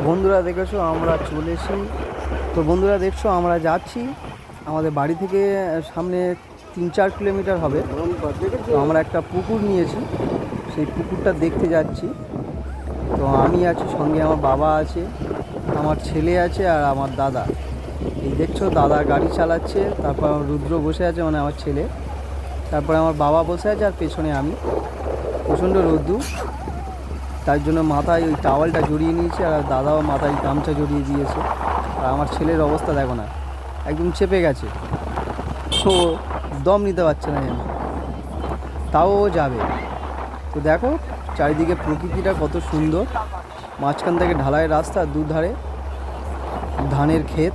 বন্ধুরা দেখেছো আমরা চলেছি। তো বন্ধুরা দেখছো আমরা যাচ্ছি আমাদের বাড়ি থেকে সামনে 3-4 কিলোমিটার হবে। তো আমরা একটা পুকুর নিয়েছি, সেই পুকুরটা দেখতে যাচ্ছি। তো আমি আছি, সঙ্গে আমার বাবা আছে, আমার ছেলে আছে আর আমার দাদা। এই দেখছো দাদা গাড়ি চালাচ্ছে, তারপর আমার রুদ্র বসে আছে মানে আমার ছেলে, তারপরে আমার বাবা বসে আছে আর পেছনে আমি। প্রচণ্ড রোদ্দুর, তার জন্য মাথায় ওই টাওয়ালটা জড়িয়ে নিয়েছে আর দাদাও মাথায় গামছা জড়িয়ে দিয়েছে। আর আমার ছেলের অবস্থা দেখো না, একদম চেপে গেছে, ও দম নিতে পারছে না যেন, তাও ও যাবে। তো দেখো চারিদিকে প্রকৃতিটা কত সুন্দর, মাঝখান থেকে ঢালাই রাস্তা, দুধারে ধানের ক্ষেত,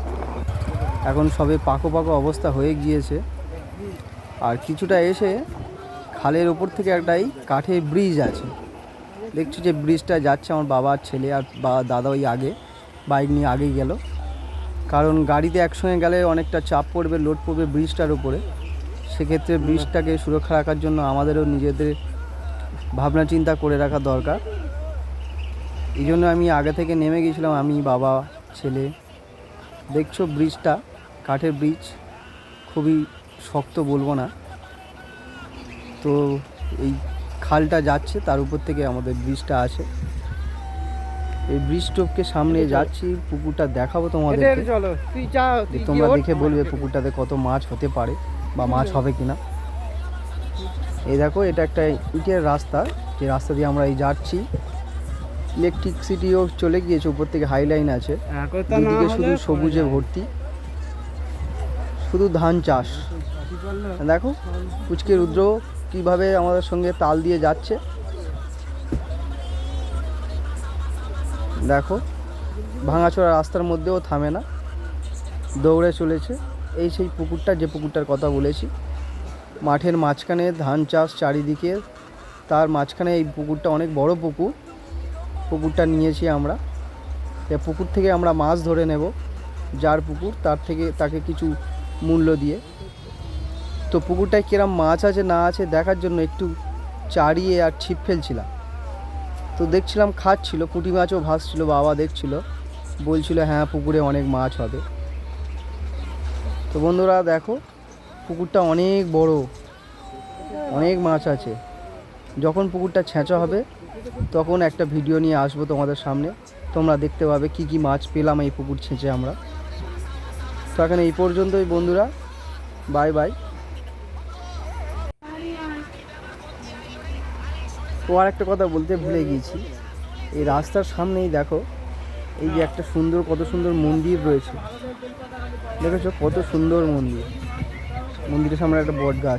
এখন সবে পাকো পাকো অবস্থা হয়ে গিয়েছে। আর কিছুটা এসে খালের ওপর থেকে একটাই কাঠের ব্রিজ আছে, দেখছি যে ব্রিজটা যাচ্ছে আমার বাবার ছেলে আর দাদা ওই আগে বাইক নিয়ে আগেই গেল, কারণ গাড়িতে একসঙ্গে গেলে অনেকটা চাপ পড়বে, লোড পড়বে ব্রিজটার উপরে। সেক্ষেত্রে ব্রিজটাকে সুরক্ষা রাখার জন্য আমাদেরও নিজেদের ভাবনা চিন্তা করে রাখা দরকার। এই জন্য আমি আগে থেকে নেমে গিয়েছিলাম, আমি বাবা ছেলে। দেখছো ব্রিজটা কাঠের ব্রিজ, খুবই শক্ত বলবো না। তো এই খালটা যাচ্ছে, তার উপর থেকে আমাদের ব্রিজটা আছে। এই ব্রিজ টোপকে সামনে যাচ্ছি, পুকুরটা দেখাবো তোমাদেরকে, তোমরা দেখে বলবে পুকুরটাতে কত মাছ হতে পারে বা মাছ হবে কিনা। এই দেখো এটা একটা ইটের রাস্তা, যে রাস্তা দিয়ে আমরা এই যাচ্ছি। ইলেকট্রিসিটিও চলে গিয়েছে, উপর থেকে হাইলাইন আছে, দুদিকে শুধু সবুজে ভর্তি, শুধু ধান চাষ। দেখো পুচকে রুদ্র কীভাবে আমাদের সঙ্গে তাল দিয়ে যাচ্ছে, দেখো ভাঙাচোরা রাস্তার মধ্যেও থামে না, দৌড়ে চলেছে। এই সেই পুকুরটা, যে পুকুরটার কথা বলেছি, মাঠের মাঝখানে ধান চাষ চারিদিকে, তার মাঝখানে এই পুকুরটা অনেক বড় পুকুর। পুকুরটা নিয়েছি আমরা, এই পুকুর থেকে আমরা মাছ ধরে নেব, যার পুকুর তার থেকে তাকে কিছু মূল্য দিয়ে। তো পুকুরটায় কিরম মাছ আছে না আছে দেখার জন্য একটু চাড়িয়ে আর ছিপ ফেলছিলাম। তো দেখছিলাম খাচ্ছিল, পুঁটি মাছও ভাসছিল, বাবা দেখছিল, বলছিল হ্যাঁ পুকুরে অনেক মাছ হবে। তো বন্ধুরা দেখো পুকুরটা অনেক বড়, অনেক মাছ আছে। যখন পুকুরটা ছেঁচা হবে তখন একটা ভিডিও নিয়ে আসবো তোমাদের সামনে, তোমরা দেখতে পাবে কি কি মাছ পেলাম এই পুকুর ছেঁচে আমরা। তো এখন এই পর্যন্তই বন্ধুরা, বাই বাই। ও আর একটা কথা বলতে ভুলে গিয়েছি, এই রাস্তার সামনেই দেখো এই যে একটা সুন্দর, কত সুন্দর মন্দির রয়েছে, দেখেছো কত সুন্দর মন্দির, মন্দিরের সামনে একটা বট গাছ।